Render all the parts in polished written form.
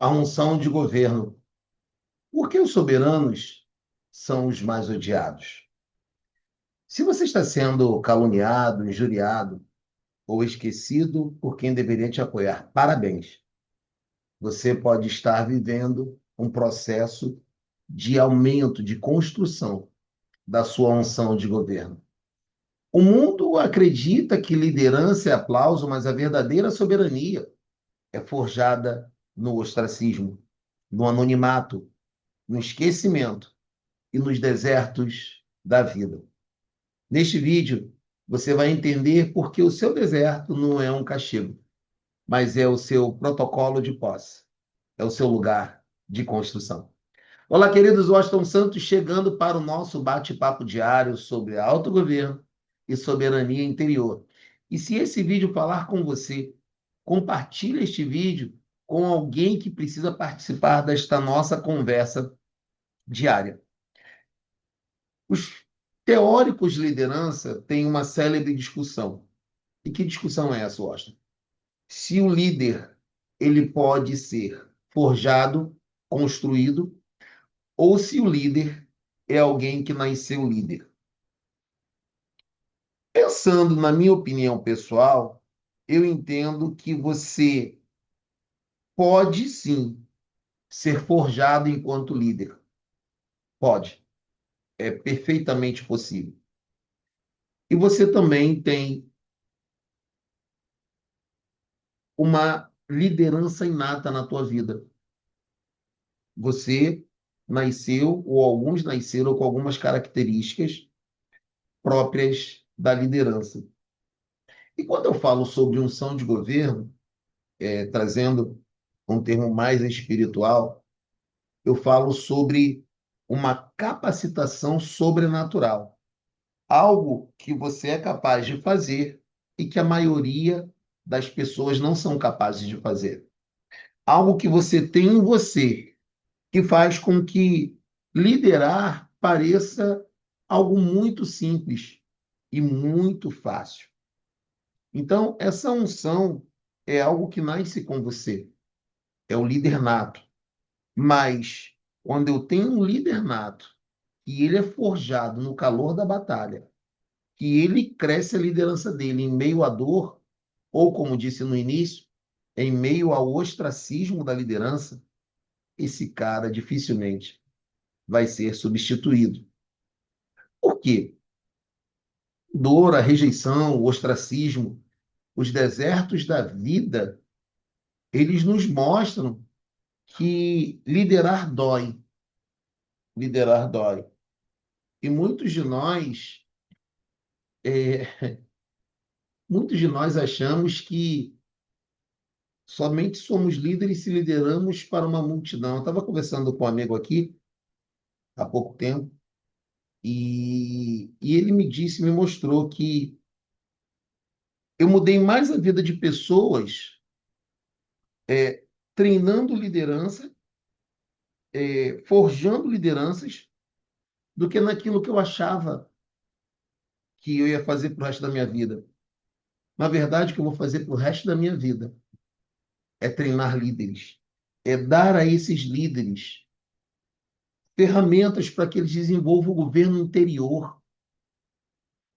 A unção de governo. Por que os soberanos são os mais odiados? Se você está sendo caluniado, injuriado ou esquecido por quem deveria te apoiar, parabéns. Você pode estar vivendo um processo de aumento, de construção da sua unção de governo. O mundo acredita que liderança é aplauso, mas a verdadeira soberania é forjada no ostracismo, no anonimato, no esquecimento e nos desertos da vida. Neste vídeo, você vai entender por que o seu deserto não é um castigo, mas é o seu protocolo de posse, é o seu lugar de construção. Olá, queridos, Washington Santos chegando para o nosso bate-papo diário sobre autogoverno e soberania interior. E se esse vídeo falar com você, compartilhe este vídeo com alguém que precisa participar desta nossa conversa diária. Os teóricos de liderança têm uma célebre discussão. E que discussão é essa, Washington? Se o líder ele pode ser forjado, construído, ou se o líder é alguém que nasceu líder. Pensando na minha opinião pessoal, eu entendo que você pode sim ser forjado enquanto líder. Pode. É perfeitamente possível. E você também tem uma liderança inata na tua vida. Você nasceu, ou alguns nasceram com algumas características próprias da liderança. E quando eu falo sobre unção de governo, trazendo um termo mais espiritual, eu falo sobre uma capacitação sobrenatural. Algo que você é capaz de fazer e que a maioria das pessoas não são capazes de fazer. Algo que você tem em você que faz com que liderar pareça algo muito simples e muito fácil. Então, essa unção é algo que nasce com você, é o líder nato. Mas, quando eu tenho um líder nato, e ele é forjado no calor da batalha, que ele cresce a liderança dele em meio à dor, ou como disse no início, em meio ao ostracismo da liderança, esse cara dificilmente vai ser substituído. Por quê? Dor, a rejeição, o ostracismo, os desertos da vida, eles nos mostram que liderar dói. Liderar dói. E é, muitos de nós achamos que somente somos líderes se lideramos para uma multidão. Eu estava conversando com um amigo aqui há pouco tempo e ele me disse, me mostrou que eu mudei mais a vida de pessoas treinando liderança, forjando lideranças, do que naquilo que eu achava que eu ia fazer para o resto da minha vida. Na verdade, o que eu vou fazer para o resto da minha vida é treinar líderes, é dar a esses líderes ferramentas para que eles desenvolvam o governo interior.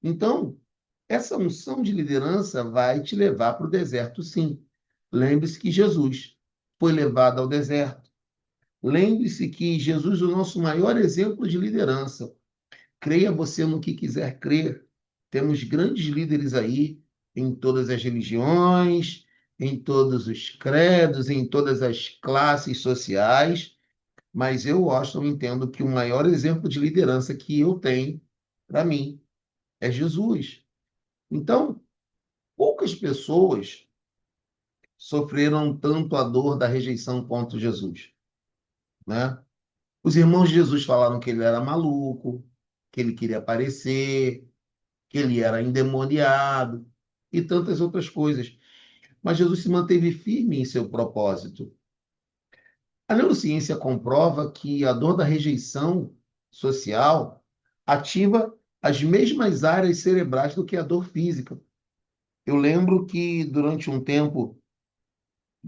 Então, essa unção de liderança vai te levar para o deserto, sim. Lembre-se que Jesus foi levado ao deserto. Lembre-se que Jesus é o nosso maior exemplo de liderança. Creia você no que quiser crer. Temos grandes líderes aí em todas as religiões, em todos os credos, em todas as classes sociais, mas eu, Washington, entendo que o maior exemplo de liderança que eu tenho, para mim, é Jesus. Então, poucas pessoas sofreram tanto a dor da rejeição quanto Jesus, né? Os irmãos de Jesus falaram que ele era maluco, que ele queria aparecer, que ele era endemoniado e tantas outras coisas. Mas Jesus se manteve firme em seu propósito. A neurociência comprova que a dor da rejeição social ativa as mesmas áreas cerebrais do que a dor física. Eu lembro que durante um tempo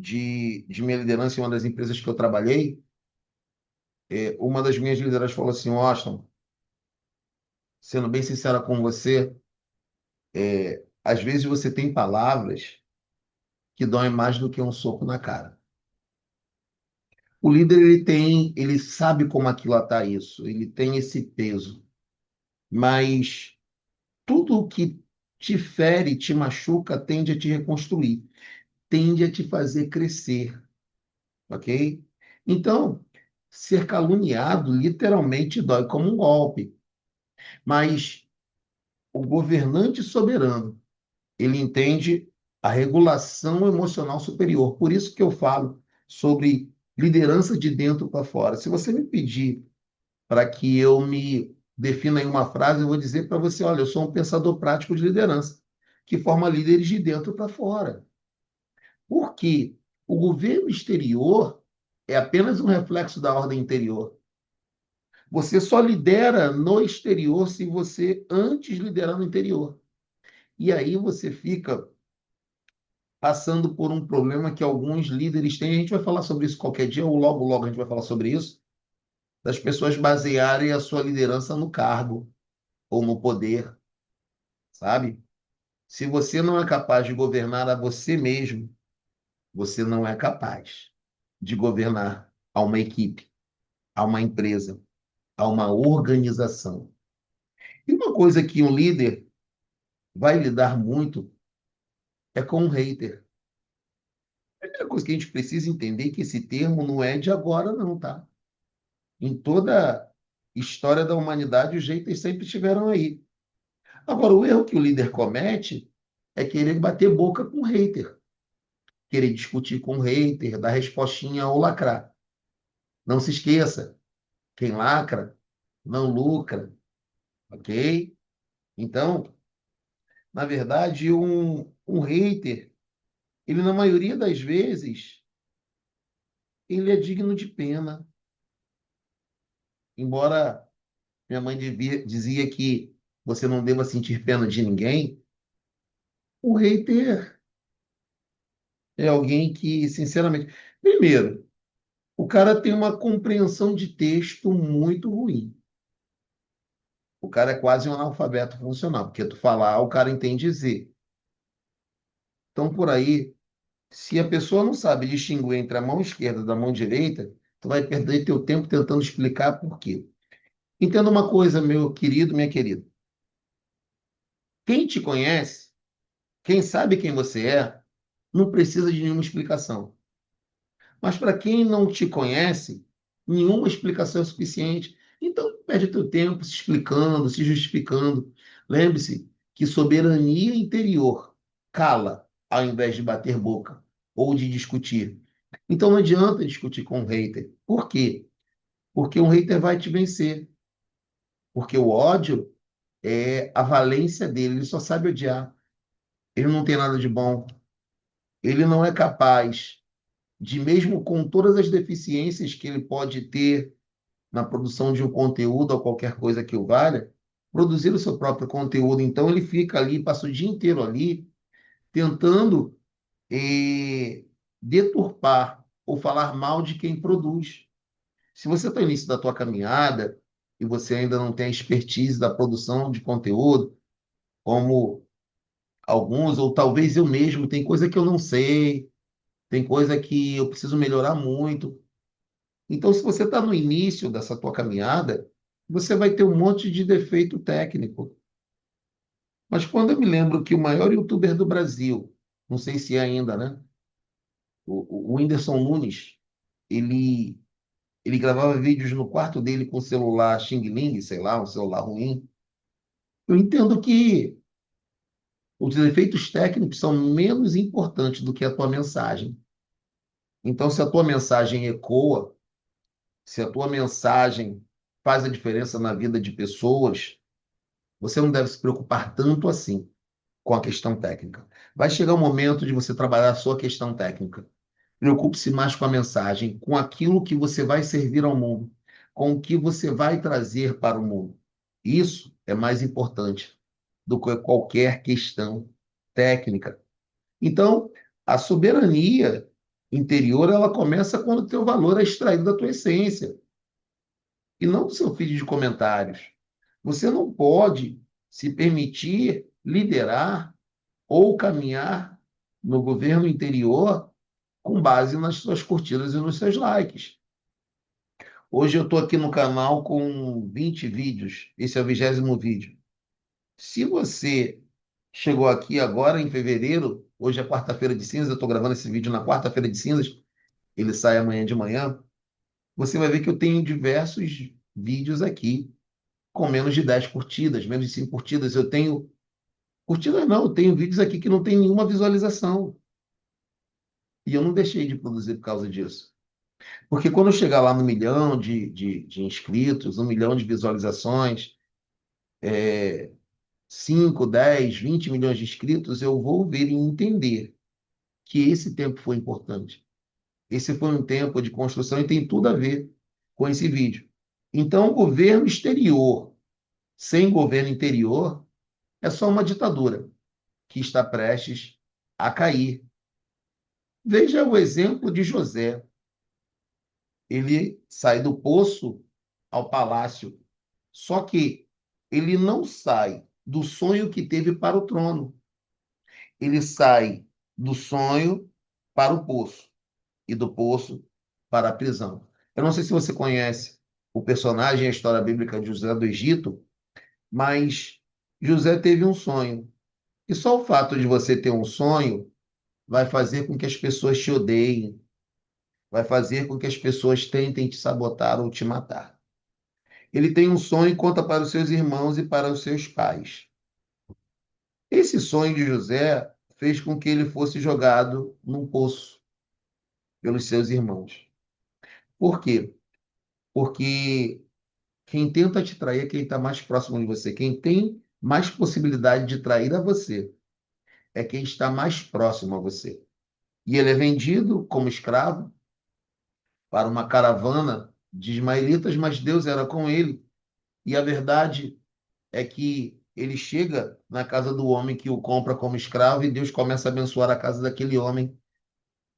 de minha liderança em uma das empresas que eu trabalhei, uma das minhas lideranças falou assim, Austin, sendo bem sincera com você, às vezes você tem palavras que doem mais do que um soco na cara. O líder, ele sabe como aquilatar isso, ele tem esse peso, mas tudo o que te fere, te machuca, tende a te reconstruir, tende a te fazer crescer, ok? Então, ser caluniado literalmente dói como um golpe, mas o governante soberano, ele entende a regulação emocional superior. Por isso que eu falo sobre liderança de dentro para fora. Se você me pedir para que eu me defina em uma frase, eu vou dizer para você, olha, eu sou um pensador prático de liderança, que forma líderes de dentro para fora. Porque o governo exterior é apenas um reflexo da ordem interior. Você só lidera no exterior se você antes liderar no interior. E aí você fica passando por um problema que alguns líderes têm. A gente vai falar sobre isso qualquer dia, ou logo, logo a gente vai falar sobre isso, das pessoas basearem a sua liderança no cargo ou no poder, sabe? Se você não é capaz de governar a você mesmo, você não é capaz de governar a uma equipe, a uma empresa, a uma organização. E uma coisa que um líder vai lidar muito é com um hater. A primeira coisa que a gente precisa entender é que esse termo não é de agora, não, tá? Em toda a história da humanidade, os haters sempre estiveram aí. Agora, o erro que o líder comete é querer bater boca com o hater, querer discutir com o hater, dar respostinha ou lacrar. Não se esqueça, quem lacra não lucra, ok? Então, na verdade, um hater, ele na maioria das vezes, ele é digno de pena. Embora minha mãe dizia que você não deva sentir pena de ninguém, o hater é alguém que, sinceramente, primeiro, o cara tem uma compreensão de texto muito ruim. O cara é quase um analfabeto funcional, porque tu falar, o cara entende dizer. Então, por aí, se a pessoa não sabe distinguir entre a mão esquerda da mão direita, tu vai perder teu tempo tentando explicar por quê. Entenda uma coisa, meu querido, minha querida. Quem te conhece, quem sabe quem você é, não precisa de nenhuma explicação. Mas para quem não te conhece, nenhuma explicação é suficiente. Então, perde teu tempo se explicando, se justificando. Lembre-se que soberania interior cala ao invés de bater boca ou de discutir. Então, não adianta discutir com um hater. Por quê? Porque um hater vai te vencer. Porque o ódio é a valência dele. Ele só sabe odiar. Ele não tem nada de bom. Ele não é capaz de, mesmo com todas as deficiências que ele pode ter na produção de um conteúdo ou qualquer coisa que o valha, produzir o seu próprio conteúdo. Então, ele fica ali, passa o dia inteiro ali, tentando deturpar ou falar mal de quem produz. Se você está no início da tua caminhada e você ainda não tem a expertise da produção de conteúdo, como alguns, ou talvez eu mesmo, tem coisa que eu não sei, tem coisa que eu preciso melhorar muito. Então, se você está no início dessa tua caminhada, você vai ter um monte de defeito técnico. Mas quando eu me lembro que o maior youtuber do Brasil, não sei se é ainda, né? O Whindersson Nunes, ele, ele gravava vídeos no quarto dele com celular Xing Ling, sei lá, um celular ruim. Eu entendo que os defeitos técnicos são menos importantes do que a tua mensagem. Então, se a tua mensagem ecoa, se a tua mensagem faz a diferença na vida de pessoas, você não deve se preocupar tanto assim com a questão técnica. Vai chegar o momento de você trabalhar a sua questão técnica. Preocupe-se mais com a mensagem, com aquilo que você vai servir ao mundo, com o que você vai trazer para o mundo. Isso é mais importante do que qualquer questão técnica. Então, a soberania interior, ela começa quando o teu valor é extraído da tua essência, e não do seu feed de comentários. Você não pode se permitir liderar ou caminhar no governo interior com base nas suas curtidas e nos seus likes. Hoje eu estou aqui no canal com 20 vídeos. Esse é o 20º vídeo. Se você chegou aqui agora em fevereiro, hoje é quarta-feira de cinzas, eu estou gravando esse vídeo na quarta-feira de cinzas, ele sai amanhã de manhã, você vai ver que eu tenho diversos vídeos aqui com menos de 10 curtidas, menos de 5 curtidas. Eu tenho curtidas não, eu tenho vídeos aqui que não tem nenhuma visualização. E eu não deixei de produzir por causa disso. Porque quando eu chegar lá no milhão de inscritos, 1 milhão de visualizações, 5, 10, 20 milhões de inscritos, eu vou ver e entender que esse tempo foi importante. Esse foi um tempo de construção e tem tudo a ver com esse vídeo. Então, o governo exterior sem governo interior é só uma ditadura que está prestes a cair. Veja o exemplo de José. Ele sai do poço ao palácio, só que ele não sai do sonho que teve para o trono. Ele sai do sonho para o poço e do poço para a prisão. Eu não sei se você conhece o personagem, a história bíblica de José do Egito, mas José teve um sonho. E só o fato de você ter um sonho vai fazer com que as pessoas te odeiem, vai fazer com que as pessoas tentem te sabotar ou te matar. Ele tem um sonho e conta para os seus irmãos e para os seus pais. Esse sonho de José fez com que ele fosse jogado num poço pelos seus irmãos. Por quê? Porque quem tenta te trair é quem está mais próximo de você. Quem tem mais possibilidade de trair a você é quem está mais próximo a você. E ele é vendido como escravo para uma caravana de ismaelitas, mas Deus era com ele. E a verdade é que ele chega na casa do homem que o compra como escravo e Deus começa a abençoar a casa daquele homem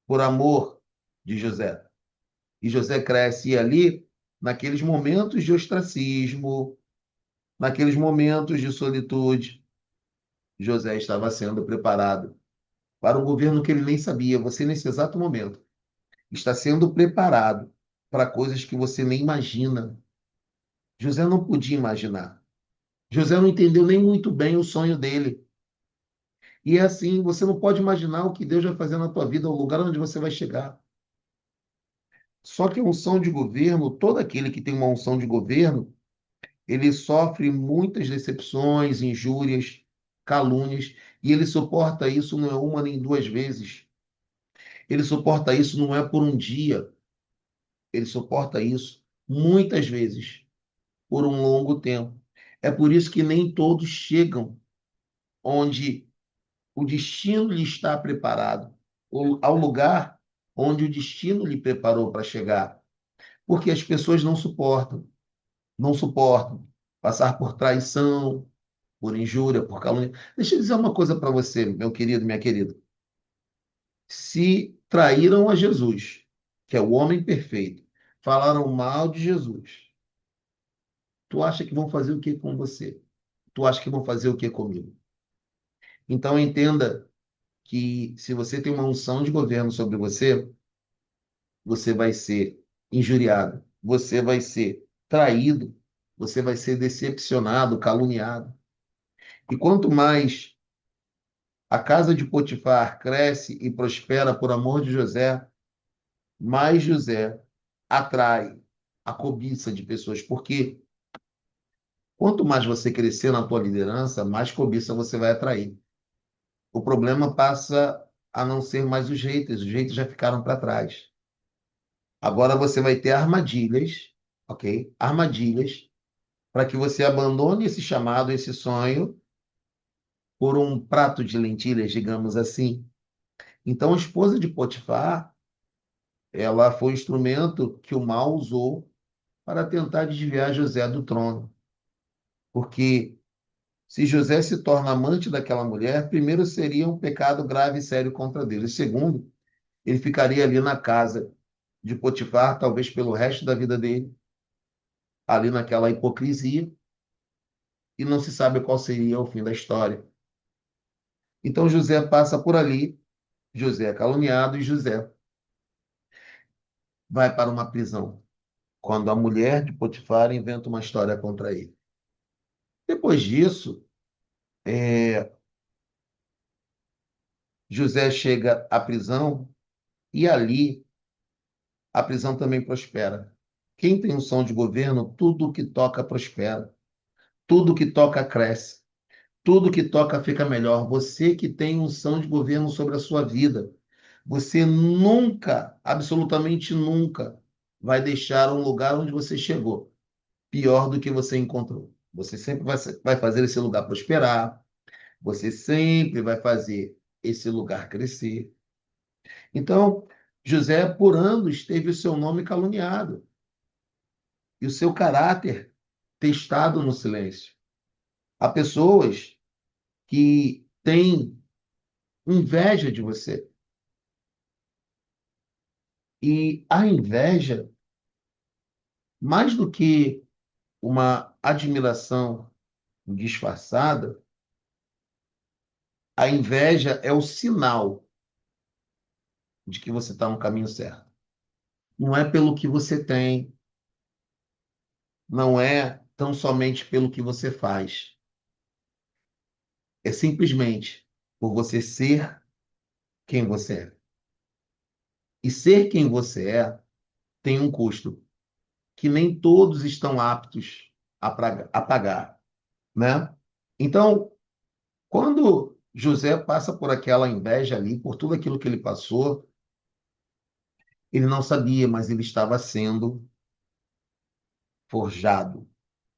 por amor de José. E José cresce e ali, naqueles momentos de ostracismo, naqueles momentos de solitude, José estava sendo preparado para um governo que ele nem sabia. Você, nesse exato momento, está sendo preparado para coisas que você nem imagina. José não podia imaginar. José não entendeu nem muito bem o sonho dele. E é assim, você não pode imaginar o que Deus vai fazer na tua vida, o lugar onde você vai chegar. Só que a unção de governo, todo aquele que tem uma unção de governo, ele sofre muitas decepções, injúrias, calúnias, e ele suporta isso não é uma nem duas vezes. Ele suporta isso não é por um dia, ele suporta isso muitas vezes, por um longo tempo. É por isso que nem todos chegam onde o destino lhe está preparado, ou ao lugar onde o destino lhe preparou para chegar. Porque as pessoas não suportam passar por traição, por injúria, por calúnia. Deixa eu dizer uma coisa para você, meu querido, minha querida. Se traíram a Jesus, que é o homem perfeito, falaram mal de Jesus, tu acha que vão fazer o que com você? Tu acha que vão fazer o que comigo? Então entenda que se você tem uma unção de governo sobre você, você vai ser injuriado, você vai ser traído, você vai ser decepcionado, caluniado. E quanto mais a casa de Potifar cresce e prospera por amor de José, mais José atrai a cobiça de pessoas, porque quanto mais você crescer na tua liderança, mais cobiça você vai atrair. O problema passa a não ser mais os haters já ficaram para trás. Agora você vai ter armadilhas, ok? Armadilhas para que você abandone esse chamado, esse sonho, por um prato de lentilhas, digamos assim. Então, a esposa de Potifar, ela foi o instrumento que o mal usou para tentar desviar José do trono. Porque se José se torna amante daquela mulher, primeiro seria um pecado grave e sério contra Deus. E segundo, Ele ficaria ali na casa de Potifar, talvez pelo resto da vida dele, ali naquela hipocrisia, e não se sabe qual seria o fim da história. Então José passa por ali, José é caluniado e José vai para uma prisão, quando a mulher de Potifar inventa uma história contra ele. Depois disso, José chega à prisão e ali a prisão também prospera. Quem tem unção de governo, tudo que toca prospera. Tudo que toca cresce. Tudo que toca fica melhor. Você que tem unção de governo sobre a sua vida, você nunca, absolutamente nunca, vai deixar um lugar onde você chegou pior do que você encontrou. Você sempre vai fazer esse lugar prosperar. Você sempre vai fazer esse lugar crescer. Então, José, por anos, teve o seu nome caluniado e o seu caráter testado no silêncio. Há pessoas que têm inveja de você. E a inveja, mais do que uma admiração disfarçada, a inveja é o sinal de que você está no caminho certo. Não é pelo que você tem, não é tão somente pelo que você faz. É simplesmente por você ser quem você é. E ser quem você é tem um custo que nem todos estão aptos a pagar, né? Então, quando José passa por aquela inveja ali, por tudo aquilo que ele passou, ele não sabia, mas ele estava sendo forjado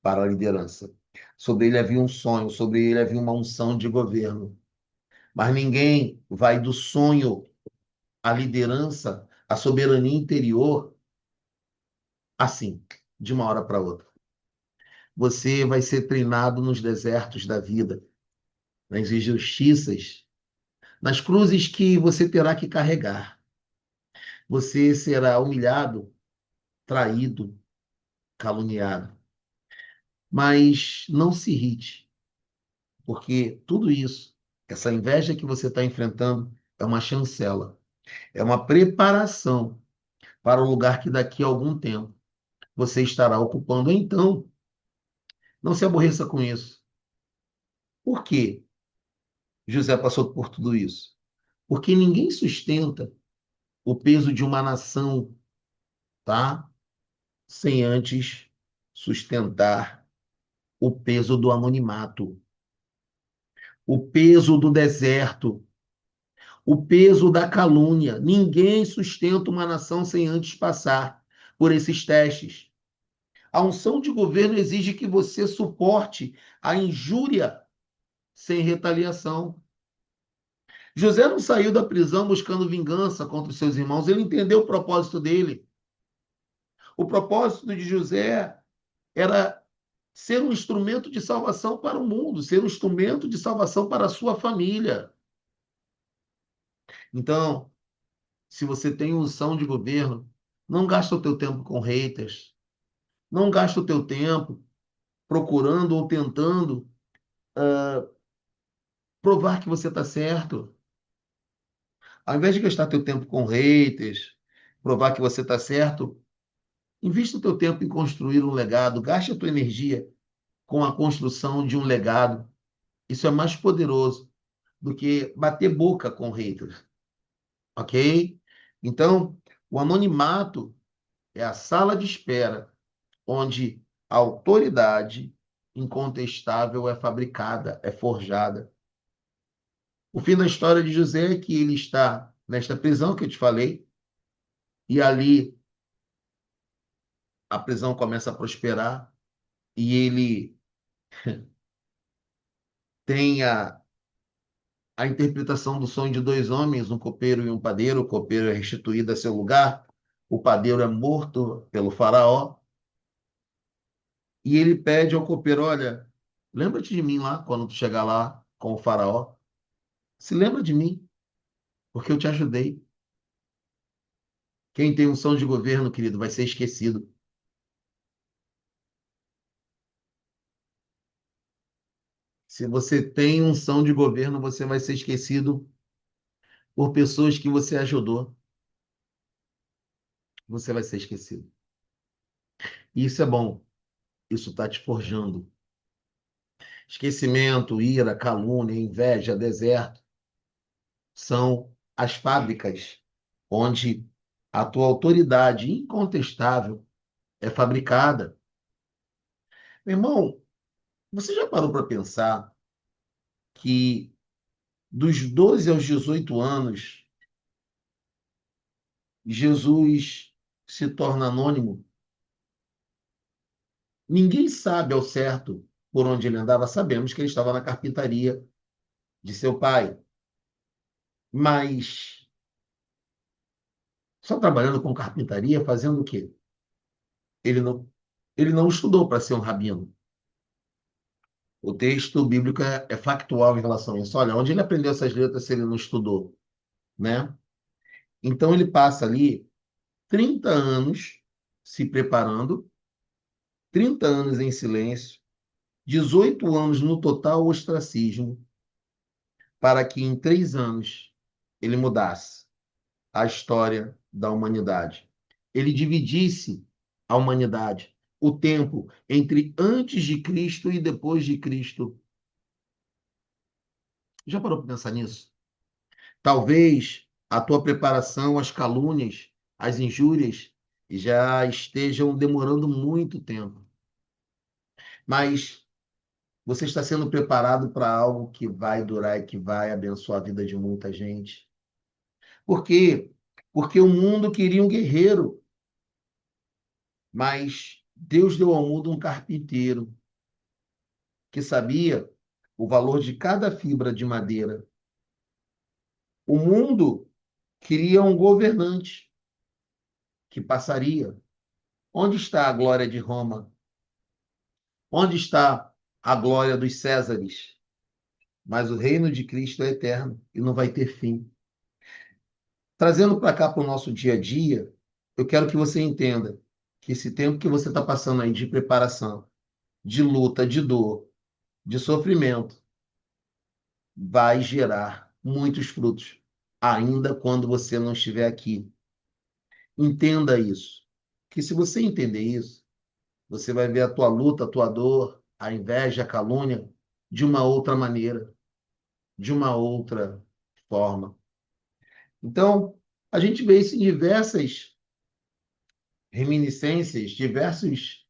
para a liderança. Sobre ele havia um sonho, sobre ele havia uma unção de governo. Mas ninguém vai do sonho à liderança, à soberania interior, assim, de uma hora para outra. Você vai ser treinado nos desertos da vida, nas injustiças, nas cruzes que você terá que carregar. Você será humilhado, traído, caluniado. Mas não se irrite, porque tudo isso, essa inveja que você está enfrentando, é uma chancela, é uma preparação para o lugar que daqui a algum tempo você estará ocupando. Então, não se aborreça com isso. Por quê? José passou por tudo isso? Porque ninguém sustenta o peso de uma nação, tá? Sem antes sustentar o peso do anonimato, o peso do deserto, o peso da calúnia. Ninguém sustenta uma nação sem antes passar por esses testes. A unção de governo exige que você suporte a injúria sem retaliação. José não saiu da prisão buscando vingança contra os seus irmãos, ele entendeu o propósito dele. O propósito de José era ser um instrumento de salvação para o mundo, ser um instrumento de salvação para a sua família. Então, se você tem unção de governo, não gasta o teu tempo com haters, não gasta o teu tempo procurando ou tentando provar que você está certo. Ao invés de gastar teu tempo com haters, provar que você está certo, invista o teu tempo em construir um legado, gaste a tua energia com a construção de um legado. Isso é mais poderoso do que bater boca com haters, ok? Então, o anonimato é a sala de espera onde a autoridade incontestável é fabricada, é forjada. O fim da história de José é que ele está nesta prisão que eu te falei, e ali a prisão começa a prosperar, e ele tem a interpretação do sonho de dois homens, um copeiro e um padeiro. O copeiro é restituído a seu lugar, o padeiro é morto pelo faraó, e ele pede ao copeiro: olha, lembra-te de mim lá, quando tu chegar lá com o faraó. Se lembra de mim, porque eu te ajudei. Quem tem unção de governo, querido, vai ser esquecido. Se você tem unção de governo, você vai ser esquecido por pessoas que você ajudou. Você vai ser esquecido. E isso é bom. Isso está te forjando. Esquecimento, ira, calúnia, inveja, deserto são as fábricas onde a tua autoridade incontestável é fabricada. Meu irmão, você já parou para pensar que dos 12 aos 18 anos, Jesus se torna anônimo? Ninguém sabe ao certo por onde ele andava. Sabemos que ele estava na carpintaria de seu pai, mas só trabalhando com carpintaria, fazendo o quê? Ele não, ele não estudou para ser um rabino. O texto bíblico é factual em relação a isso. Olha, onde ele aprendeu essas letras se ele não estudou, né? Então ele passa ali 30 anos se preparando, 30 anos em silêncio, 18 anos no total ostracismo, para que em 3 anos ele mudasse a história da humanidade. Ele dividisse a humanidade, o tempo entre antes de Cristo e depois de Cristo. Já parou para pensar nisso? Talvez a tua preparação, as calúnias, as injúrias já estejam demorando muito tempo. Mas você está sendo preparado para algo que vai durar e que vai abençoar a vida de muita gente. Por quê? Porque o mundo queria um guerreiro, mas Deus deu ao mundo um carpinteiro que sabia o valor de cada fibra de madeira. O mundo queria um governante que passaria. Onde está a glória de Roma? Onde está a glória dos Césares? Mas o reino de Cristo é eterno e não vai ter fim. Trazendo para cá para o nosso dia a dia, eu quero que você entenda que esse tempo que você está passando aí de preparação, de luta, de dor, de sofrimento, vai gerar muitos frutos, ainda quando você não estiver aqui. Entenda isso. Que se você entender isso, você vai ver a tua luta, a tua dor, a inveja, a calúnia de uma outra maneira, de uma outra forma. Então, a gente vê isso em diversas reminiscências, diversos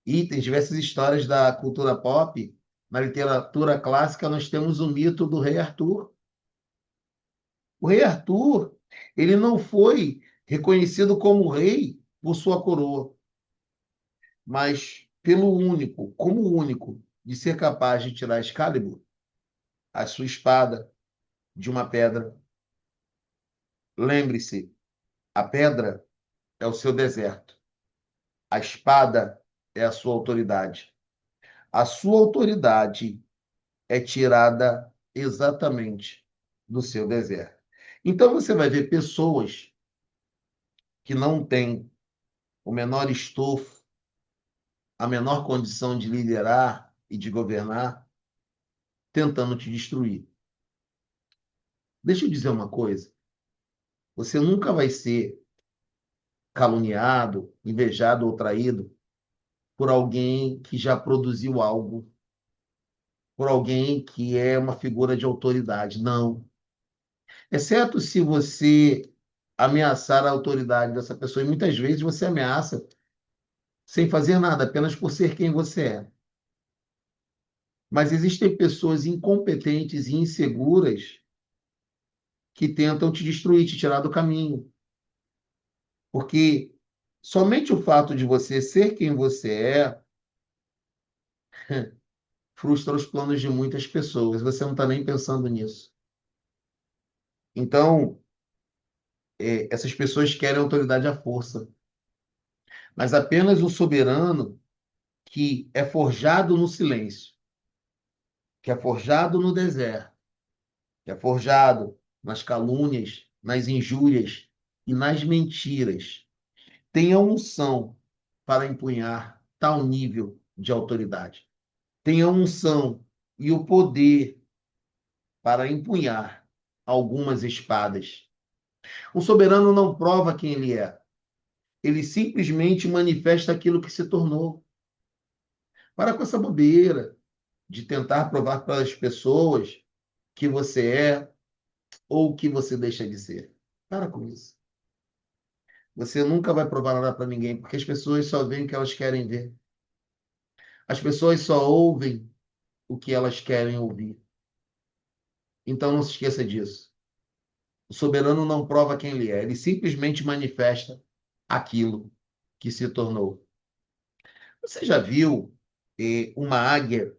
itens, diversas histórias da cultura pop. Na literatura clássica, nós temos o mito do rei Arthur. O rei Arthur, ele não foi reconhecido como rei por sua coroa, mas pelo único, como o único, de ser capaz de tirar Excalibur, a sua espada, de uma pedra. Lembre-se, a pedra é o seu deserto, a espada é a sua autoridade. A sua autoridade é tirada exatamente do seu deserto. Então você vai ver pessoas que não têm o menor estofo, a menor condição de liderar e de governar, tentando te destruir. Deixa eu dizer uma coisa: você nunca vai ser caluniado, invejado ou traído por alguém que já produziu algo, por alguém que é uma figura de autoridade. Não. Exceto se você ameaçar a autoridade dessa pessoa, e muitas vezes você ameaça sem fazer nada, apenas por ser quem você é. Mas existem pessoas incompetentes e inseguras que tentam te destruir, te tirar do caminho. Porque somente o fato de você ser quem você é frustra os planos de muitas pessoas. Você não está nem pensando nisso. Então, essas pessoas querem autoridade à força. Mas apenas o soberano que é forjado no silêncio, que é forjado no deserto, que é forjado nas calúnias, nas injúrias. e nas mentiras tem a unção para empunhar tal nível de autoridade. Tem a unção e o poder para empunhar algumas espadas. O soberano não prova quem ele é. Ele simplesmente manifesta aquilo que se tornou. Para com essa bobeira de tentar provar para as pessoas que você é ou que você deixa de ser. Para com isso. Você nunca vai provar nada para ninguém, porque as pessoas só veem o que elas querem ver. As pessoas só ouvem o que elas querem ouvir. Então não se esqueça disso. O soberano não prova quem ele é, ele simplesmente manifesta aquilo que se tornou. Você já viu uma águia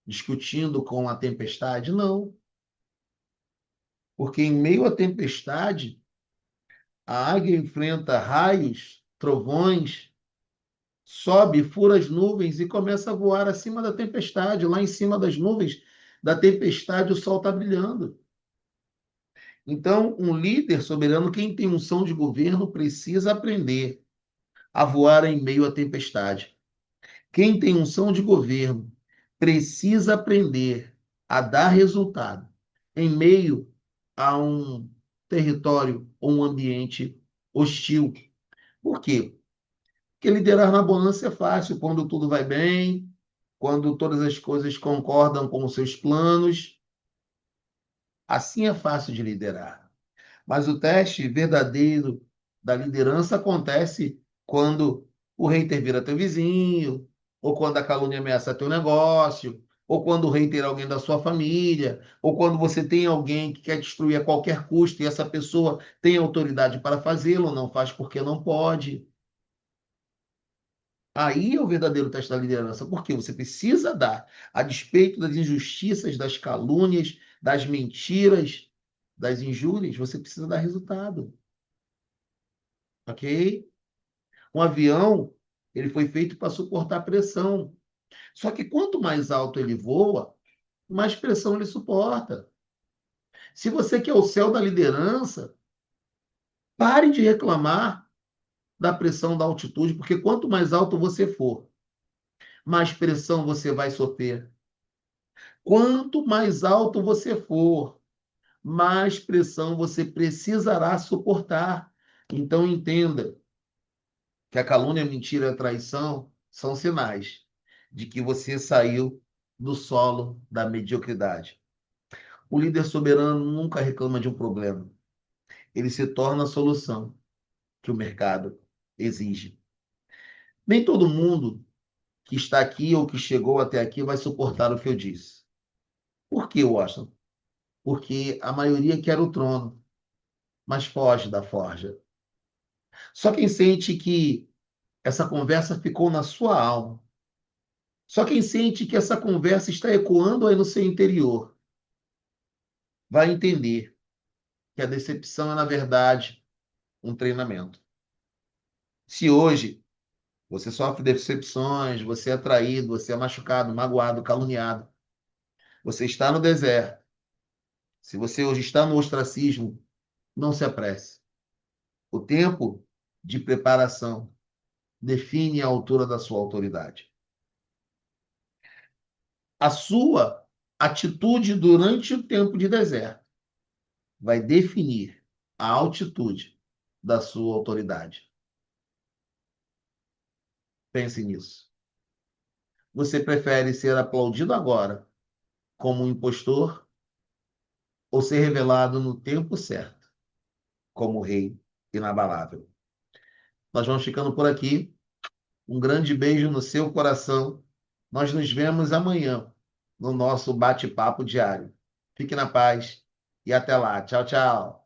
discutindo com a tempestade? Não, porque em meio à tempestade, a águia enfrenta raios, trovões, sobe, fura as nuvens e começa a voar acima da tempestade. Lá em cima das nuvens da tempestade, o sol está brilhando. Então, um líder soberano, quem tem unção de governo, precisa aprender a voar em meio à tempestade. Quem tem unção de governo precisa aprender a dar resultado em meio a um território ou um ambiente hostil. Por quê? Porque liderar na bonança é fácil quando tudo vai bem, quando todas as coisas concordam com os seus planos. Assim é fácil de liderar. Mas o teste verdadeiro da liderança acontece quando o hater vira teu vizinho, ou quando a calúnia ameaça teu negócio, ou quando o hater é alguém da sua família, ou quando você tem alguém que quer destruir a qualquer custo e essa pessoa tem autoridade para fazê-lo, não faz porque não pode. Aí é o verdadeiro teste da liderança, porque você precisa dar, a despeito das injustiças, das calúnias, das mentiras, das injúrias, você precisa dar resultado, ok? Um avião, ele foi feito para suportar pressão. Só que quanto mais alto ele voa, mais pressão ele suporta. Se você quer o céu da liderança, pare de reclamar da pressão da altitude, porque quanto mais alto você for, mais pressão você vai sofrer. Quanto mais alto você for, mais pressão você precisará suportar. Então entenda que a calúnia, a mentira e a traição são sinais de que você saiu do solo da mediocridade. O líder soberano nunca reclama de um problema. Ele se torna a solução que o mercado exige. Nem todo mundo que está aqui ou que chegou até aqui vai suportar o que eu disse. Por que, Washington? Porque a maioria quer o trono, mas foge da forja. Só quem sente que essa conversa ficou na sua alma, só quem sente que essa conversa está ecoando aí no seu interior, vai entender que a decepção é, na verdade, um treinamento. Se hoje você sofre decepções, você é traído, você é machucado, magoado, caluniado, você está no deserto, se você hoje está no ostracismo, não se apresse. O tempo de preparação define a altura da sua autoridade. A sua atitude durante o tempo de deserto vai definir a altitude da sua autoridade. Pense nisso. Você prefere ser aplaudido agora como um impostor ou ser revelado no tempo certo como o rei inabalável? Nós vamos ficando por aqui. Um grande beijo no seu coração. Nós nos vemos amanhã no nosso bate-papo diário. Fique na paz e até lá. Tchau, tchau.